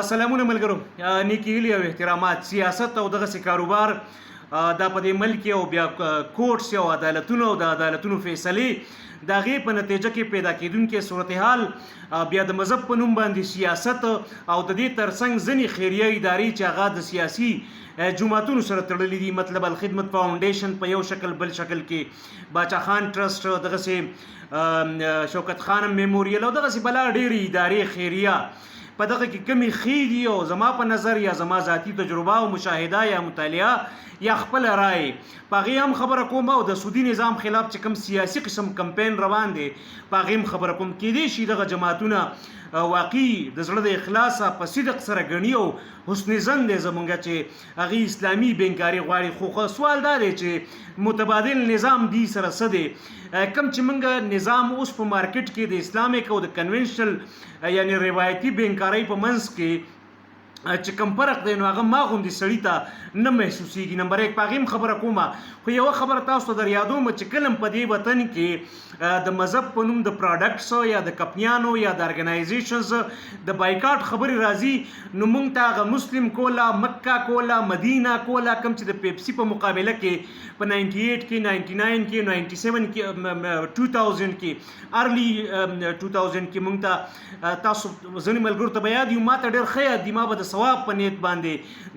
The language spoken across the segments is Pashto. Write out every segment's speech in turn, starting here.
سلامونه ملګرو نیکی هیلې او احترامات سیاست او دغسې کاروبار دا په دې ملک او بیا کوټس او عدالتونو او د عدالتونو فیصلې د هغې په نتیجه کې پیدا کېدونکې صورتحال بیا د مذهب په نوم باندې سیاست او د دې ترڅنګ ځینې خیریه ادارې چې هغه د سیاسي جماعتونو سره تړلي دي، مطلب الخدمت فاونډیشن په یو شکل بل شکل کې باچا خان ټرسټ، دغسې شوکت خان میموریل او دغسې بلا ډېرې ادارې خیریه په دغه کې کمی خې دي او زما په نظر یا زما ذاتی تجربه او مشاهده یا مطالعه یا خپل رائے په هغې هم خبره کوم او د سودي نظام خلاف چې کوم سیاسي قسم کمپین روان دی په هغې هم خبره کوم. کیدای شي دغه جماعتونه واقعي د زړه د اخلاصه په صدق سره ګڼي او حسن ظن دی زمونږ چې هغې اسلامي بینکاري غواړي، خو سوال دا دی چې متبادل نظام دی سره څه دی. کم چې موږ نظام اوس په مارکیټ کې د اسلامیک او د کنونشنل یعنی روایتي بینکارۍ په منځ کې چې کوم فرق دی نو هغه ما غوندې سړي ته نه محسوسیږي. نمبر 1 په هغې هم خبره کومه، خو یوه خبره تاسو ته در یادوم چې کله په دې وطن کې د مذهب په نوم د پراډکټس یا د کمپنیانو یا د ارګنایزیشنز د بایکاټ خبرې راځي نو موږ ته هغه مسلم کوله، مکه کوله، مدینه کوله، کوم چې د پیپسي په مقابله کې په 98 کې، 99 کې، 97 کې، 2000 کې، ارلی 2000 کې موږ ته تاسو ځینې ملګرو ته به یاد یو ما ته ډېر ښه یاد دي، ما به د ثواب په نیت باندې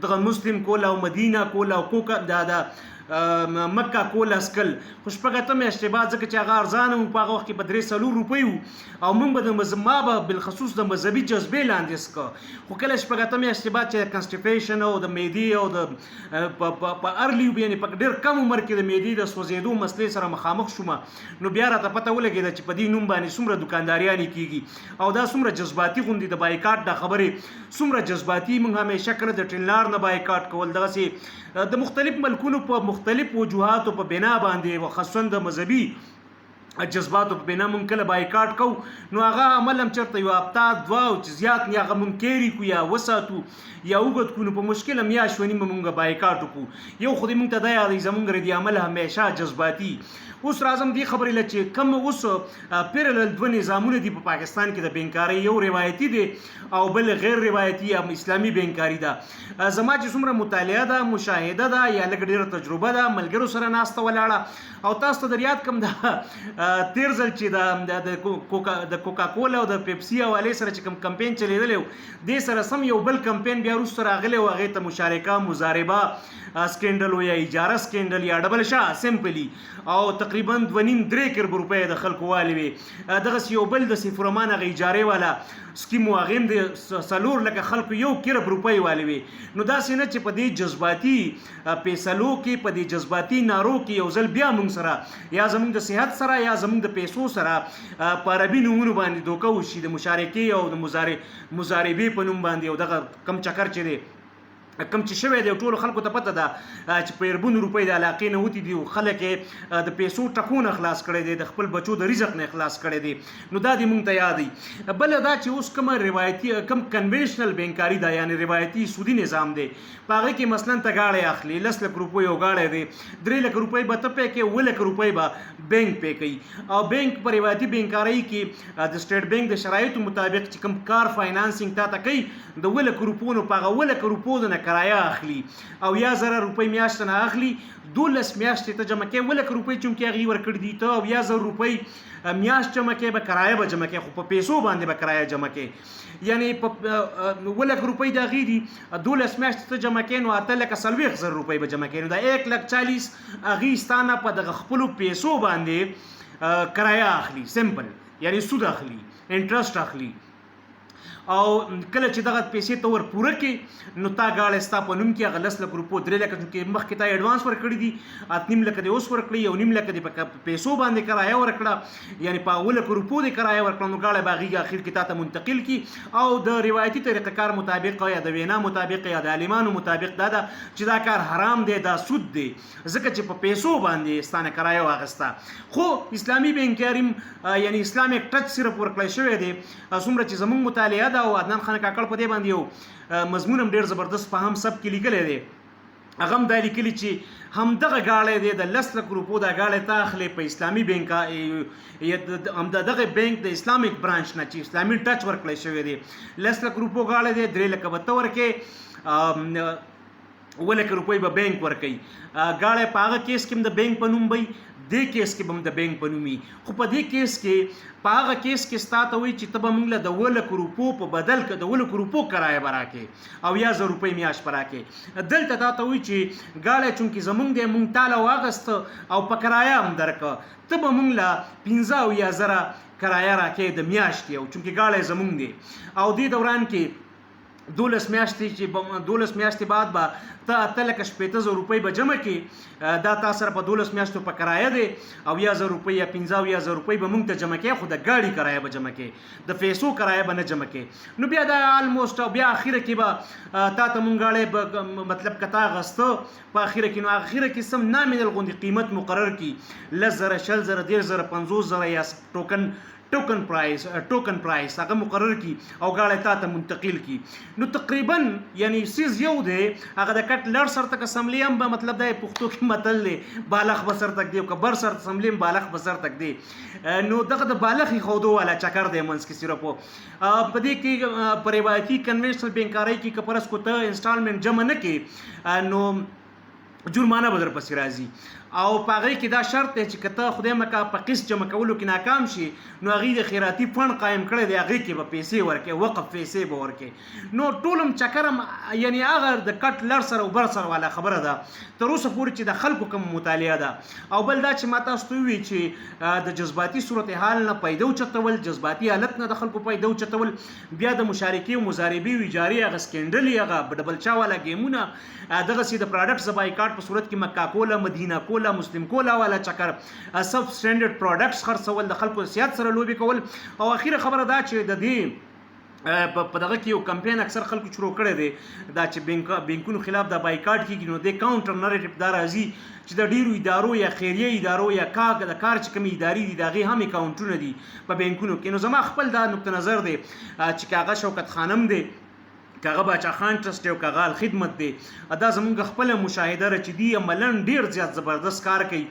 دغه مسلم کوله او مدینه کوله او کوکه دا مکه کوله اسکل خو شپږ اتم میاشتې بعد ځکه چې هغه ارزانه و په هغه وخت کې په 3 روپۍ وو او موږ به ما به بالخصوص د مذهبي جذبې لاندې څکه، خو کله شپږ اتم میاشتې بعد چې کنسټیپیشن او د معدې او د په ارلی یعنې په ډېر کم عمر کې د معدې د سوځېدو مسلې سره مخامخ شوم نو بیا راته پته ولګېده چې په دې نوم باندې څومره دوکانداریانې کېږي او دا څومره جذباتي غوندې د بایکاټ دا خبرې څومره جذباتي. موږ همیشه کله د ټرینلار نه بایکاټ کول دغسې د مختلف ملکونو په مختلف وجوهاتو په بنا باندې وخصوصا د مذهبي جذباتو په بنا مونږ کله بایکاټ کوو نو هغه عمل هم چېرته یو هفته دوه او چې زیات نه هغه مونږ کیري کړو یا وساتو یا اوږد کړو نو په مشکله میاشت ونیمه مونږ بایکاټ وکړو. یو خو دې مونږ ته دا یاد دی زمونږ ردي عمل همیشه جذباتي. اوس راځم دې خبرې له چې کوم اوس پیرلل دوه نظامونه دي په پاکستان کې د بینکارۍ، یو روایتي دی او بل غیر روایتي یا اسلامي بینکاري ده. زما چې څومره مطالعه ده، مشاهده ده یا لږ ډېره تجربه ده، ملګرو سره ناسته ولاړه او تاسو ته در یاد کم ده تیر ځل چې د کوکا کولا او د پیپسي حوالې سره چې کوم کمپین چلیدلی و دې سره سم یو بل کمپین بیا وروسته راغلی و، هغې ته مشارکه، مضاربه سکینډل و یا اجاره سکینډل یا ډبل شاه سمپلی او تقریبا 2.5-3 کرب روپۍ د خلکو والې وې. دغسې یو بل د سیفورمان هغه اجارې والا سکیم و هغې هم د 4 لکه خلکو 1 کرب روپۍ والې وې. نو داسې نه چې په دې جذباتي فیصلو کې، په دې جذباتي نارو کې یو ځل بیا موږ سره یا زموږ د صحت سره یا زموږ د پیسو سره په عربي نومونو باندې دوکه وشي، د مشارکې او د مضاربې په نوم باندې او دغه کم چکر چې دی کم چې شوی دی ټولو خلکو ته پته ده چې په اربونو روپۍ د علاقې نه وتي دي او خلک یې د پیسو ټکونه خلاص کړی دی، د خپل بچو د رزق نه خلاص کړی دی. نو دا دې مونږ ته یاد دی. بله دا چې اوس کومه روایتي کم کنونشنل بینکاري ده یعنی روایتي سودي نظام دی په هغې کې مثلا ته ګاړی اخلي 10 لک روپۍ یو ګاړی دی 3 لک روپۍ به ته پی کوې 7 لک روپۍ به بینک پی کوي او بینک په روایتي بینکارۍ کې د سټیټ بینک د شرایطو مطابق چې کوم کار فاینانسینګ تا ته کوي د 7 لک روپو نه په هغه 7 لک روپو نه کرایه اخلي او یا 1000 روپۍ میاشت نه اخلي 12 میاشتې ته جمع کوي 7 لک روپۍ چونکې هغې ورکړي دي ته او یا 1000 روپۍ میاشت جمع کوي به کرایه به جمع کوي خو په پیسو باندې به کرایه جمع کوي یعنی په 7 لک روپۍ د هغې دي 12 میاشتې ته جمع کوي نو 8 لکه 40,000 روپۍ به جمع کوي نو دا 1,40,000 هغې ستا نه په دغه خپلو پیسو باندې کرایه اخلي، سمپل یعنی سود اخلي، انټرسټ اخلي او کله چې دغه پیسې ته ور پوره کړي نو تا ګاړی ستا په نوم کې هغه 10 لک روپو 3 لکه چونکې مخکې تا ایډوانس ورکړي دي 8.5 لکه دې اوس ورکړي 1.5 لکه دې په پیسو باندې کرایه ورکړه یعنی په 7 لک روپو دې کرایه ورکړه نو ګاړی به هغې اخر کې تا ته منتقل کړي او د روایتي طریقه کار مطابق یا د وینا مطابق یا د عالمانو مطابق دا ده چې دا کار حرام دی، دا سود دی ځکه چې په پیسو باندې ستانه کرایه واخیسته. خو اسلامي بینکاري یعنی اسلامیک ټچ صرف ورکړی شوی دی. څومره چې زموږ مطالعه ده او عدنان خان کاکړ په دې باندې یو مضمون هم ډېر زبردست په هم سب کې لیکلی دی هغه هم دا لیکلي چې همدغه گاړی دی د 10 لک روپو دا گاړی ته اخلي په اسلامي بینک همدغه بینک د اسلامیک برانچ نه چې اسلامي ټچ ورکړی شوی دی 10 لک روپو گاړی دی 3 لک به ته ورکې 1 لک روپۍ به بینک ورکوي گاړی په هغه کیس کې هم د بینک په نوم وي دې کیس کې به هم د بینک په نوم وي خو په دې کیس کې په هغه کیس کې ستا ته وایي چې ته به موږ له د 1 لک روپو په بدل کې د 1 لک روپو کرایه به راکې او یا 1000 روپۍ میاشت به راکې دلته تا ته وایي چې ګاړی چونکې زموږ دی موږ تاله واغسته او په کرایه هم درکه ته به موږ له 15 او یا 1000 کرایه راکې د میاشتې او چونکې ګاړی زموږ دی او دې دوران کې 12 میاشتې بعد به ته 8,50,000 روپۍ به جمع کړي دا تا سره په 12 میاشتو په کرایه دی او یا 1000 روپۍ یا 15 یا 1000 روپۍ به موږ ته جمع کړي خو د ګاډي کرایه به جمع کړي د پیسو کرایه به نه جمع کړي نو بیا دا آلموسټ او بیا اخیره کې به تا ته موږ ګاډی مطلب کتا غسته په اخیره کې نو اخیره کې سم نامینل غوندي قیمت مقرر کړي 10,000 50,000 10,000 50,000 یا ټوکن پرایس هغه مقرر کی او گاړی تا ته منتقل کی نو تقریبا یعنی سیز یو دی هغه د کټ لړ سر تک اسمبلی هم به مطلب د پښتو کې متل دی بالغ بسر تک دی او کبر سر اسمبلی هم بالغ بسر تک دی نو دغه د بالغ خودو والا چکر دی منس کې صرف په دې کې پر روایتي کنونشنل بینکاري کې کپرس کو ته انسټالمنٹ جمع نه کې نو جرمانه بدر پسې راځي او پاغې کې دا شرط دی چې کته خدای مکا په قسط جمع کولو کې ناکام شي نو هغه د خیراتي فند قائم کړی دی هغه کې به پیسې ورکې وقف پیسې به ورکې نو ټولم چکرم یعنی هغه د کټ لړ سره او بر سره والا خبره ده تر اوسه پورې چې د خلکو کوم مطالعه ده او بل دا چې ما تاسو وی چې د جذباتي صورتحال نه پیدا چتول جذباتي حالت نه د خلکو پیدا چتول بیا د مشارکي او مضاربي وی جاری هغه سکندل هغه ډبل چا والا گیمونه دغه سي د پروډکټس بایکاټ په صورت کې مکا کولا مدینه کولا مسلم کولا والا چکر سب سټانډرډ پروډکټس خرڅول د خلکو سیاست سره لوبي کول او اخیره خبره دا چې د دې په دغه کې یو کمپاین اکثر خلکو شروع کړی دی دا چې بینکونو خلاف د بایکاټ کیږي نو د کاونټر نریټیو دا راځي چې د ډیرو ادارو یا خیریه ادارو یا د کار چې کوم اداري دي دغه هم اکاونټونه دي په بینکونو کې نو زما خپل دا نقطه نظر دی چې کاغه شوکت خانم دی کاغه باچا خان ټرست یو کاغال خدمت دی ادا زمونږ خپل مشاهده رچ دی عملاً ډیر زیات زبردست کار کوي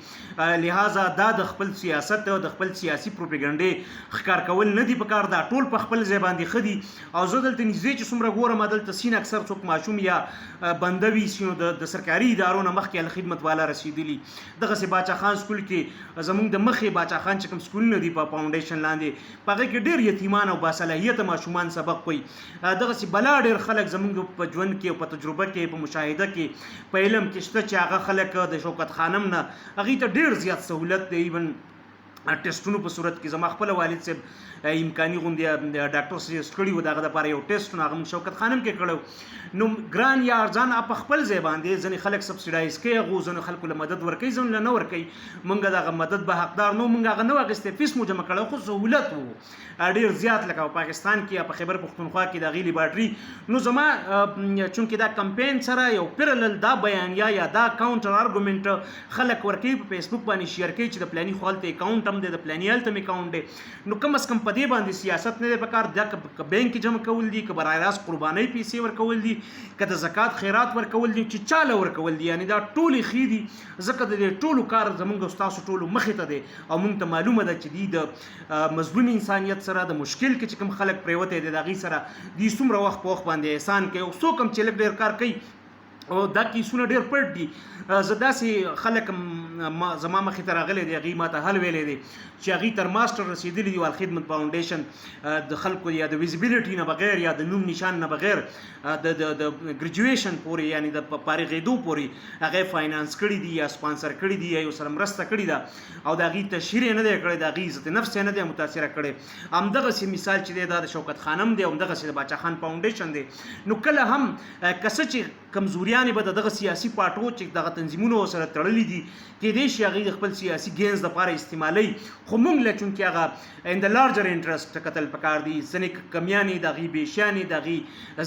لہذا دا د خپل سیاست او د خپل سیاسي پروپاګاندا ښکار کول نه دی پکار دا ټول په خپل ځای باندې خدي او زه دلته نږدې چې څومره ګورم دلته سین اکثر څوک ماشوم یا بندوي سینو د سرکاري ادارو نه مخکې خدمت والا رسیدلی دغه سي باچا خان سکول کې زمونږ د مخې باچا خان چې کوم سکول نه دی په فاونډیشن لاندې پغه کې ډیر یتیمان او باصلاحیت ماشومان سبق کوي دغه سي بلا ډیر خلک زمونږ په ژوند کې او په تجربه کې په مشاهده کې په علم کې شته چې هغه خلک د شوکت خانم نه هغه ته ډیر زیات سہولت دی ایون ټیسټونو په صورت کې زما خپل والد صاحب امکاني غوندي ډاکټر سجست کړی و دغه لپاره یو ټیسټ هغه شوکت خانم کې کړو نو ګران یا ارزان په خپل ځای باندې ځنې خلک سبسایډایز کوي غو ځنې خلکو له مدد ورکوي ځنې نه ورکوي مونږ دغه مدد به حقدار نو مونږ هغه نه واغستې فیس مو جمع کړو خو سہولت وو ډیر زیات لکه پاکستان کې په خیبر پختونخوا کې د غیلی باټري نو زما چونکې دا کمپاین سره یو پیرلل دا بیان یا دا کاونټر ارګومنټ خلک ورکوي په فیسبوک باندې شیر کوي چې د پلاني خپل اکاونټ هم د پلاني هلته اکاونټ دی نو کم از کم په دې باندې سیاست نه دی پکار دا بانک جمع کول دي که برای راست قرباني پیسې ورکول دي که د زکات خیرات ورکول دي چې چاله ورکول دي یعنی دا ټولې خې دي ځکه د دې ټولو کار زمونږ استاسو ټولو مخې ته دی او مونږ ته معلومه ده چې دی د مظلوم انسانیت سره د مشکل کې چې کوم خلک پریوته دي د غي سره دی څومره وخت په وخت باندې احسان کوي او څوک هم چې لږ ډیر کار کوي او دا کیسونه ډیر پټ دي زداسي خلک زما مخې ته راغلي دي هغې ماته حل ویلی دی چې هغې تر ماسټر رسېدلي دي والخدمت فاونډیشن د خلکو یا د ویزیبیلیټي نه بغیر یا د نوم نشان نه بغیر د ګریجویشن پورې یعنی د فارغېدو پورې هغې فاینانس کړي دي یا سپانسر کړي دي یا یو سره مرسته کړې ده او د هغې تشهیر یې نه دی کړی د هغې عزت نفس یې نه دی متاثره کړی همدغسې مثال چې دی دا د شوکت خانم دی او همدغسې د باچا خان فاونډیشن دی نو کله هم که څه چې کمزوریانې به دغه سیاسي پارټو چې دغه تنظیمونو سره تړلي دي کېدای شي هغې د خپل سیاسي ګینز دپاره استعمالوي خو موږ له چونکې هغه ان د لارجر انټرسټ کتل پکار دي ځینې کمیانې د هغې بیشیانې د هغې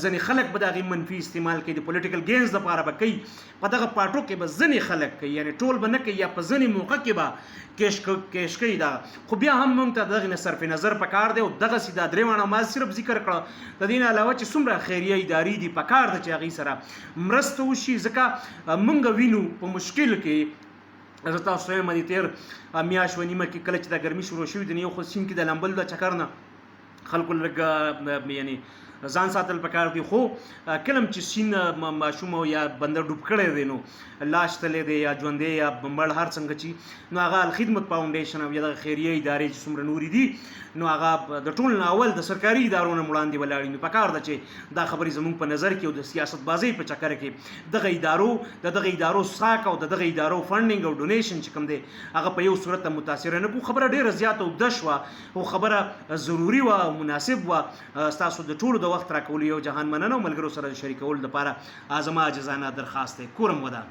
ځینې خلک به د هغې منفي استعمال کوي د پولیټیکل ګینز دپاره به کوي په دغه پارټو کې به ځینې خلک کوي یعنی ټول به نه کوي یا په ځینې موقع کې به کیش کوي دا خو بیا هم موږ ته دغه نه صرف نظر پکار دی او دغسې دا درې واړه ما صرف ذکر کړه د دې نه علاوه چې څومره خیریه ادارې دي پکار ده چې هغې سره مرستو مرسته وشي ځکه موږ وینو په مشکل کې زه تاسو وایم د تېر میاشت و نیمه کې کله چې دا ګرمي شروع شوې د یو خو سیند کې د لمبل د چکر نه خلکو لږ یعنی ځان ساتل پکار دي خو کلم چې سین ماشوم یا بندر ډوب کړی دی نو لاش تللی دی یا ژوندی یا مړ هر څنګه چې نو هغه الخدمت فاونډیشن او یا د خیریه ادارې چې څومره نورې دي نو هغه د ټول نه اول د سرکاري ادارو نه وړاندې ولاړ نو پکار ده چې دا خبرې زموږ په نظر کې او د سیاست بازۍ په چکر کې دغه ادارو ساک او دغه ادارو فنډینګ او ډونیشن چې کوم دی هغه په یو صورت متاثر نه خبره ډیره زیاته او دشوه او خبره ضروری و مناسب و تاسو د ټولو وخت راکول یو جهان مننه او ملګرو سره شریکول لپاره اعظم عاجزانه درخواست کوم ودا